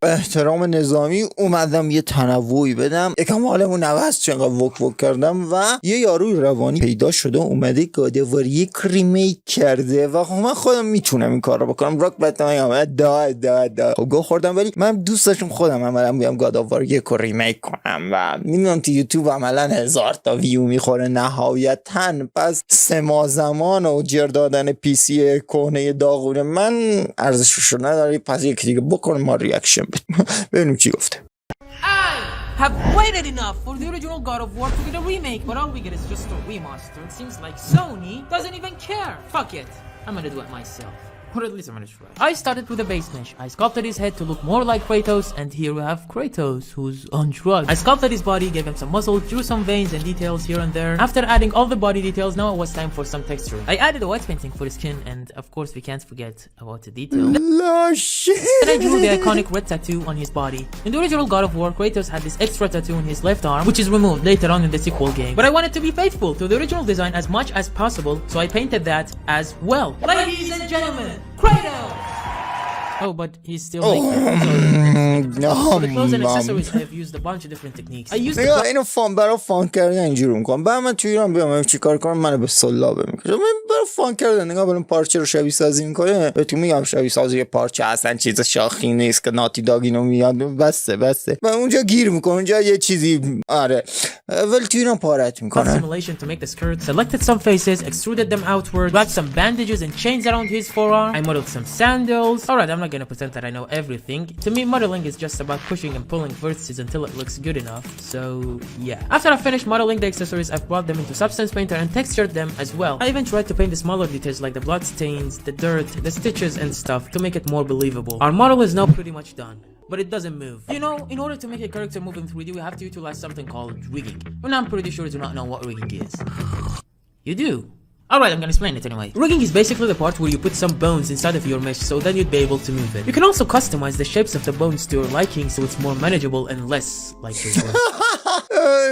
احترام نظامی اومدم یه تنوعی بدم، یکم حالمون عوض چه انقدر وک وک کردم و یه یاروی روانی پیدا شده اومده گادوار یک ریمیک کرده و من خودم میتونم این کار رو بکنم. راک بتام دا گو خوردم، ولی من دوست داشتم خودم عملا بیام گادوار یک رو ریمیک کنم و میدونم تو یوتیوب عملا 1000 تا ویو میخوره نهایتاً. پس 3 ماه زمان و جر دادن پی سی کهنه داغونه من ارزشش رو نداره. پس یکی دیگه بکنم ما ریاکشن ببینیم چی گفته. I have waited enough for the original God of War to get a remake, but all we get is just a remaster. It seems like Sony doesn't even care. Fuck it, I'm gonna do it myself. Or at least I'm gonna try. I started with a base mesh. I sculpted his head to look more like Kratos, and here we have Kratos, who's on drugs. I sculpted his body, gave him some muscle, drew some veins and details here and there. After adding all the body details, now it was time for some texture. I added a white painting for his skin, and of course we can't forget about the detail. Then I drew the iconic red tattoo on his body. In the original God of War, Kratos had this extra tattoo on his left arm, which is removed later on in the sequel game. But I wanted to be faithful to the original design as much as possible, so I painted that as well. Ladies and gentlemen, Kratos! Oh, but he's still like for the clothes and accessories, I've used a bunch of different techniques. I used اینو فان برای فان کردن اینجوری میکنم. بعد من تو ایران بیام چیکار کنم؟ منو به سلابه میکشه. من برای فان کردن نگاه برام پارچه رو شبیه سازی میکنه. بهتون میگم شبیه سازی پارچه اصلا چیز شاخی نیست که ناتی داگ اینو میاد بسته و اونجا گیر میکنه. اونجا یه چیزی آره ولی تو ایران پارت میکنه. Simulation to make the skirt. Selected some faces, extruded them outward, wrapped some bandages and chains around his forearm. I modeled some sandals. Alright, I'm not gonna pretend that I know everything. To me, modeling is just about pushing and pulling vertices until it looks good enough. So yeah. After I finished modeling the accessories, I've brought them into Substance Painter and textured them as well. I even tried to paint the smaller details like the blood stains, the dirt, the stitches and stuff to make it more believable. Our model is now pretty much done, but it doesn't move. You know, in order to make a character move in 3D, we have to utilize something called rigging. And I'm pretty sure you do not know what rigging is. You do? Alright, I'm gonna explain it anyway. Rigging is basically the part where you put some bones inside of your mesh so then you'd be able to move it. You can also customize the shapes of the bones to your liking so it's more manageable and less like your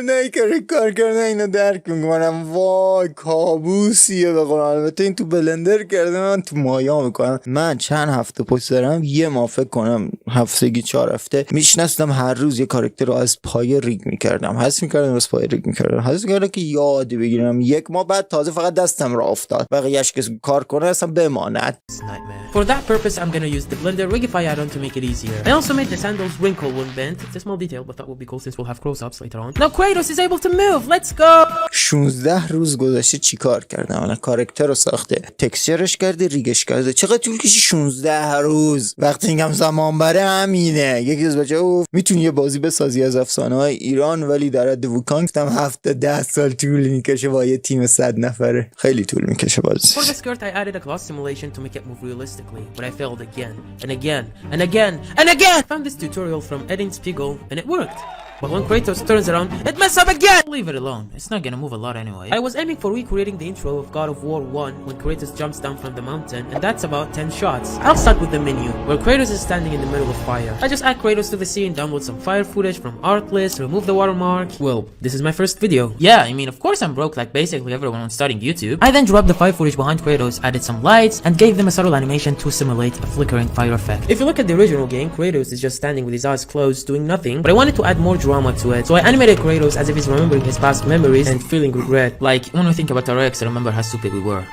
نه که کار کردن اینو درک میکنم. وای کابوسیه به قرآن. البته این تو بلندر کرده من تو مایا میکنم. من چند هفته پشت دارم یه ماه فکر کنم هفتگی 4 هفته میشنستم هر روز یه کاراکتر رو از پای ریگ میکردم. حس میکردم از پای ریگ میکردم. حس میکردم که یاد بگیرم. 1 ماه بعد تازه فقط دستم را افتاد. بقیه‌اش که کار کنه اصلا بماند. For that purpose, I'm gonna use the Blender Rigify add-on to make it easier. I also made the sandals wrinkle when bent. It's a small detail, but that would be cool since we'll have close-ups later on. Now Kratos is able to move. Let's go. 16 روز گذشته چیکار کردم؟ الان کاراکتر رو ساخته، تکسچرش کرده، ریگش کرده. چقدر طول کشید 16 روز؟ وقتی میگم زمان بره همینه. یکی از بچه‌ها میتونی یه بازی بسازی از افسانه‌های ایران ولی در حد ووکان گفتم 7-10 سال طول میکشه با یه تیم 100 نفره. خیلی طول میکشه بازی. For the skirt, I added a gloss simulation to make it move realistically, but I failed again and again and again and again. I found this tutorial from Edin Spiegel and it worked. But when Kratos turns around, it messes up again! Leave it alone, it's not gonna move a lot anyway. I was aiming for recreating the intro of God of War 1 when Kratos jumps down from the mountain, and that's about 10 shots. I'll start with the menu, where Kratos is standing in the middle of fire. I just add Kratos to the scene, download some fire footage from Artlist, remove the watermark. Well, this is my first video. Yeah, I mean, of course I'm broke like basically everyone when starting YouTube. I then dropped the fire footage behind Kratos, added some lights, and gave them a subtle animation to simulate a flickering fire effect. If you look at the original game, Kratos is just standing with his eyes closed doing nothing, but I wanted to add more drama to it, so I animated Kratos as if he's remembering his past memories and feeling regret. Like, when we think about our ex, I remember how stupid we were.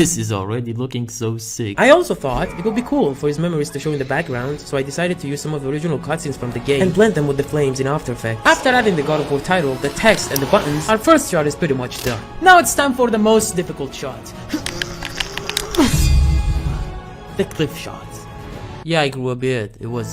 This is already looking so sick. I also thought it would be cool for his memories to show in the background, so I decided to use some of the original cutscenes from the game and blend them with the flames in After Effects. After adding the God of War title, the text and the buttons, our first shot is pretty much done. Now it's time for the most difficult shot. The cliff shot. Yeah, I grew a beard. It was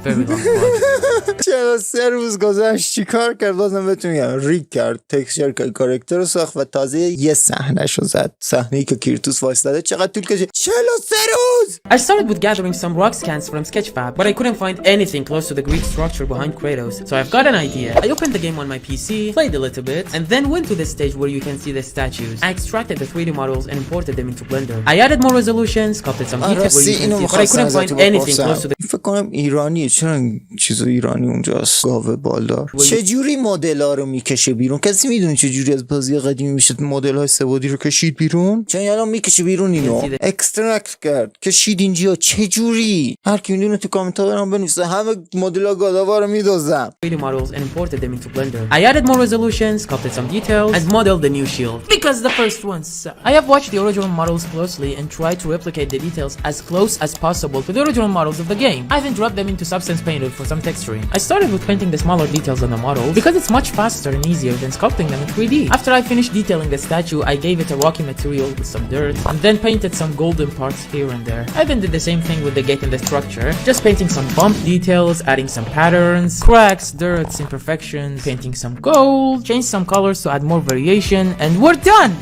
very long project. 43 روز گذشت چیکار کرد؟ بازم بهتون میگم ریگ کرد، تکسچر کرد، کاراکتر رو ساخت و تازه یه صحنه‌شو زد. صحنه‌ای که کریتوس وایساده. چقدر طول کشید؟ 43 روز. I started with gathering some rock scans from Sketchfab, but I couldn't find anything close to the Greek structure behind Kratos. So I've got an idea. I opened the game on my PC, played a little bit, and then went to the stage where you can see the statues. I extracted the 3D models and imported them into Blender. I added more resolution, sculpted some detail where you can see, but I couldn't find anything close to the... فکر کنم ایرانیه. چرا چیزا ایرانی اونجاست؟ گاوه بالدار. چه جوری مدل‌ها رو میکشه بیرون؟ کسی میدونه چه جوری از بازی قدیمی میشه مدل‌های سه‌بعدی رو کشید بیرون؟ چون الان میکشه بیرون اینو اکسترکت کرد کشید اینجا. چه جوری؟ هر کی میدونه تو کامنت‌ها برام بنویسه. همه مدل‌ها گاداوا رو میدوزم. 3D models and imported them into Blender. I added more resolution, sculpted some details, and modeled the new shield. Because the first one sucked. I have watched the original models closely and tried to replicate the details as close as possible to the original models of the game. I then dropped them into Substance Painted for some texturing. I started with painting the smaller details on the models because it's much faster and easier than sculpting them in 3D. After I finished detailing the statue, I gave it a rocky material with some dirt and then painted some golden parts here and there. I then did the same thing with the gate and the structure, just painting some bump details, adding some patterns, cracks, dirts, imperfections, painting some gold, changed some colors to add more variation, and we're done!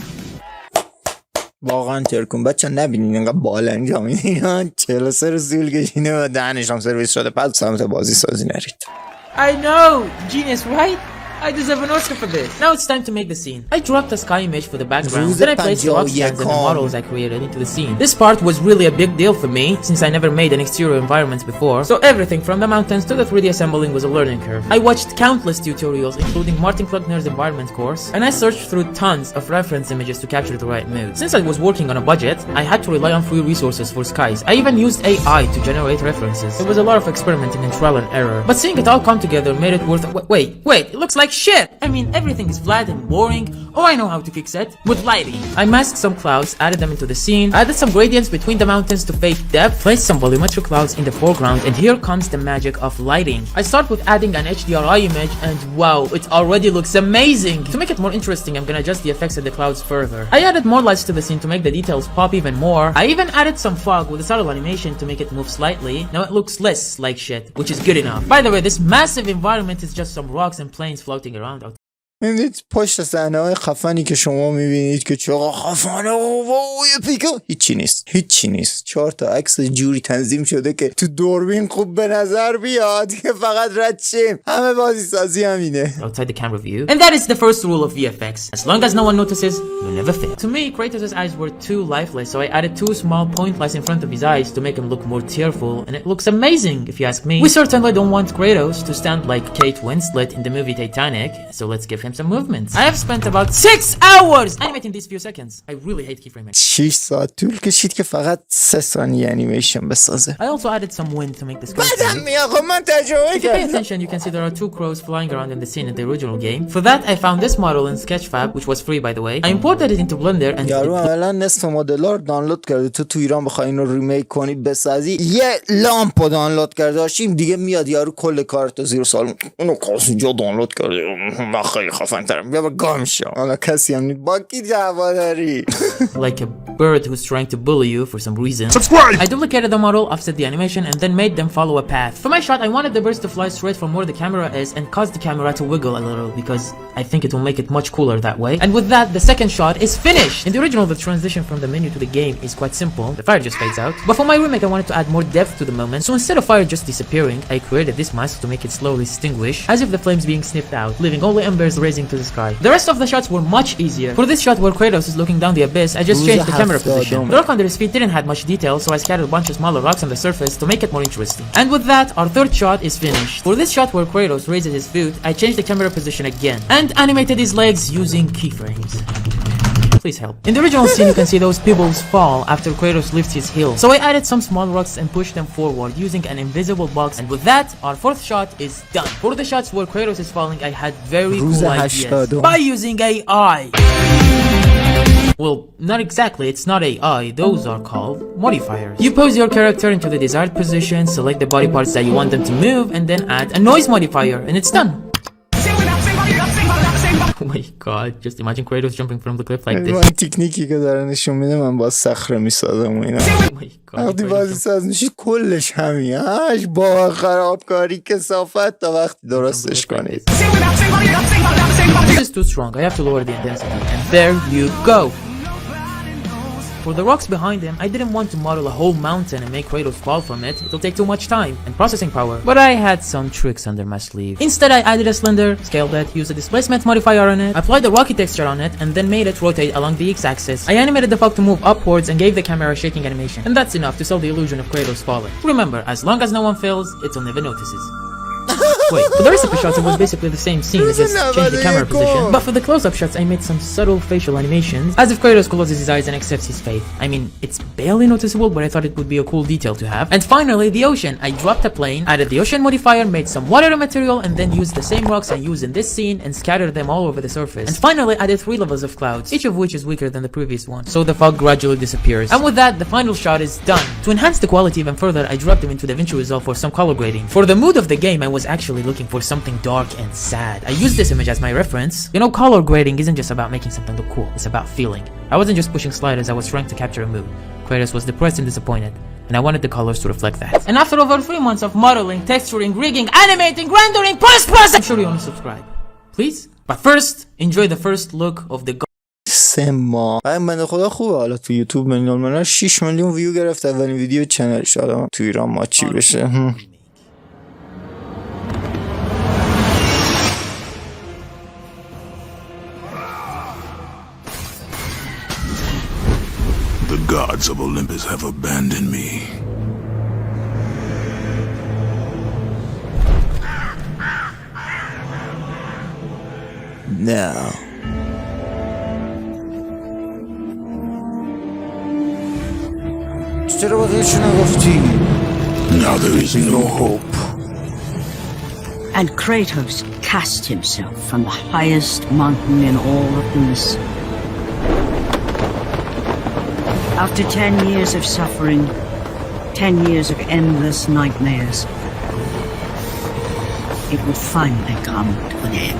واقعا ترکون بچه نبینین اینقدر بالا انجام میدین 43 روز طول کشیده و دهنش هم سرویس شده. بعد سمت بازی سازی نرید. I know! Genius, right? I deserve an Oscar for this. Now it's time to make the scene. I dropped a sky image for the background, then I placed the rock stands and the models I created into the scene. This part was really a big deal for me, since I never made an exterior environment before, so everything from the mountains to the 3D assembling was a learning curve. I watched countless tutorials, including Martin Kluckner's environment course, and I searched through tons of reference images to capture the right mood. Since I was working on a budget, I had to rely on free resources for skies. I even used AI to generate references. There was a lot of experimenting and trial and error, but seeing it all come together made it worth it. Wait, it looks like shit! I mean, everything is flat and boring. Oh, I know how to fix it. With lighting. I masked some clouds, added them into the scene, added some gradients between the mountains to fade depth, placed some volumetric clouds in the foreground, and here comes the magic of lighting. I start with adding an HDRI image, and wow, it already looks amazing! To make it more interesting, I'm gonna adjust the effects of the clouds further. I added more lights to the scene to make the details pop even more. I even added some fog with a subtle animation to make it move slightly. Now it looks less like shit, which is good enough. By the way, this massive environment is just some rocks and planes floating around. میبینید پشت صحنه های خفنی که شما میبینید که چقدر خفنه هیچی نیست 4 تا عکس جوری تنظیم شده که تو دوربین خوب به نظر بیاد که فقط رد شیم. همه بازی سازی همینه. Outside the camera view. And that is the first rule of VFX. As long as no one notices, you never fail. To me, Kratos' eyes were too lifeless, so I added 2 small point lights in front of his eyes to make him look more tearful, and it looks amazing if you ask me. We certainly don't want Kratos to stand like Kate Winslet in the movie Titanic, so let's give him some movements. I have spent about 6 hours animating these few seconds. I really hate keyframing. 6 ساعت طول کشید که فقط 3 ثانیه انیمیشن بسازه. I also added some wind to make this go. بعدم میاد من تجربه کردم. If you pay attention, you can see there are 2 crows flying around in the scene in the original game. For that, I found this model in Sketchfab, which was free by the way. I imported it into Blender and یارو عملاً نصف مدل‌ها رو دانلود کرده. تو ایران بخوای اینو ریمیک کنی بسازی یه لامپو دانلود کرده باشیم دیگه میاد یارو کل کارتو زیر سوال اونو کاس اینجا دانلود کرده. من خیلی خفن ترم. بیا گام شو. حالا کسی هم با کی دعوا داری؟ Like a bird who's trying to bully you for some reason. Subscribe! I duplicated the model, offset the animation, and then made them follow a path. For my shot, I wanted the birds to fly straight from where the camera is and cause the camera to wiggle a little because I think it will make it much cooler that way. And with that, the second shot is finished! In the original, the transition from the menu to the game is quite simple. The fire just fades out. But for my remake, I wanted to add more depth to the moment, so instead of fire just disappearing, I created this mask to make it slowly extinguish, as if the flames being snipped out, leaving only embers raising to the sky. The rest of the shots were much easier. For this shot where Kratos is looking down the abyss, I just changed the camera position. The rock under his feet didn't have much detail, so I scattered a bunch of smaller rocks on the surface to make it more interesting. And with that, our third shot is finished. For this shot where Kratos raises his foot, I changed the camera position again, and animated his legs using keyframes. Please help. In the original scene, you can see those pebbles fall after Kratos lifts his heel. So I added some small rocks and pushed them forward using an invisible box. And with that, our fourth shot is done. For the shots where Kratos is falling, I had very cool ideas by using AI. Well, not exactly, it's not AI, those are called modifiers. You pose your character into the desired position, select the body parts that you want them to move, and then add a noise modifier, and it's done. Oh my god, just imagine Kratos jumping from the cliff like this. من تکنیکی که داره نشون میده من با صخره میسازم و اینا. وقتی بازی ساز میشی کلش همین با خرابکاری کثافت تا وقتی درستش کنید. This is too strong, I have to lower the intensity. And there you go. For the rocks behind him, I didn't want to model a whole mountain and make Kratos fall from it. It'll take too much time and processing power. But I had some tricks under my sleeve. Instead, I added a cylinder, scaled it, used a displacement modifier on it, applied the rocky texture on it, and then made it rotate along the x-axis. I animated the fog to move upwards and gave the camera a shaking animation. And that's enough to sell the illusion of Kratos falling. Remember, as long as no one fails, it'll never notices. Wait, for the recipe shots it was basically the same scene, I just changed the camera position. But for the close-up shots I made some subtle facial animations, as if Kratos closes his eyes and accepts his fate. I mean, it's barely noticeable, but I thought it would be a cool detail to have. And finally, the ocean. I dropped a plane, added the ocean modifier, made some water material, and then used the same rocks I used in this scene and scattered them all over the surface. And finally, added 3 levels of clouds, each of which is weaker than the previous one, so the fog gradually disappears. And with that, the final shot is done. To enhance the quality even further, I dropped them into DaVinci Resolve for some color grading. For the mood of the game, I was actually looking for something dark and sad. I used this image as my reference. You know, color grading isn't just about making something look cool, it's about feeling. I wasn't just pushing sliders, I was trying to capture a mood. Kratos was depressed and disappointed, and I wanted the colors to reflect that. And after over 3 months of modeling, texturing, rigging, animating, rendering, post-processing, I'm sure you want to subscribe. Please? But first, enjoy the first look of the 3 ماه من خدا خوبه. حالا تو یوتیوب من 6 میلیون ویو گرفت اولین ویدیو چنلش. حالا تو ایران ما چی بشه؟ The gods of Olympus have abandoned me. No. چرا بقیه‌شو نگفتی؟ Now there is no hope. And Kratos cast himself from the highest mountain in all of Greece. After 10 years of suffering, 10 years of endless nightmares, it would finally come to an end.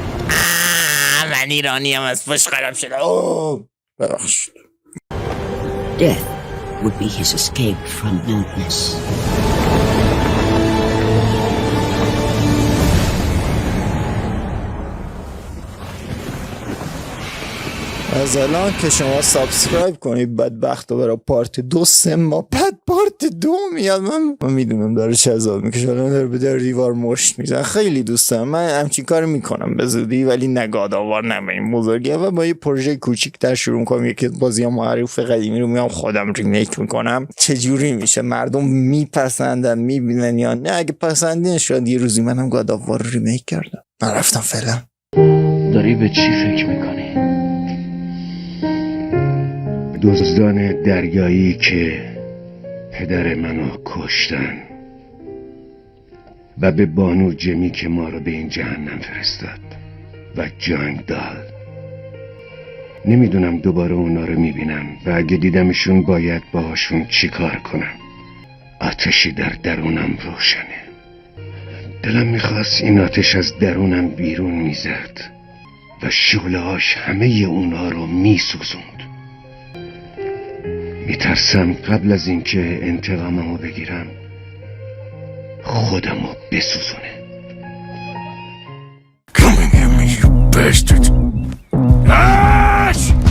من ایرانی هم از پشت خراب شده. اوه ببخشید. Death would be his escape from madness. از الان که شما سابسکرایب کنید بدبخت و برای پارت 2 3 ماه بعد پارت 2 میاد. من میدونم داره چه عذاب میکشه، الان داره به در دیوار مشت میزن. خیلی دوست دارم، من همچین کار میکنم به زودی، ولی نه گاداوار نه به این بزرگی. و با یه پروژه کوچیک‌تر شروع کنم، یکی بازی معروف قدیمی رو میام خودم ریمیک میکنم. چه جوری میشه؟ مردم میپسندن میبینن یا نه؟ اگه پسندین شاید یه روزی منم گاداوار رو ریمیک کردم. من رفتم فعلا. داری به چی فکر میکنی؟ دزدان دریایی که پدر منو کشتن و به بانو جمی که ما رو به این جهنم فرستاد و جنگ دال. نمیدونم دوباره اونا رو میبینم و اگه دیدمشون باید باهاشون چیکار کنم. آتشی در درونم روشنه. دلم میخواست این آتش از درونم بیرون میزد و شعله‌هاش همه اونا رو میسوزوند. میترسم قبل از اینکه انتقاممو بگیرم خودمو بسوزونه.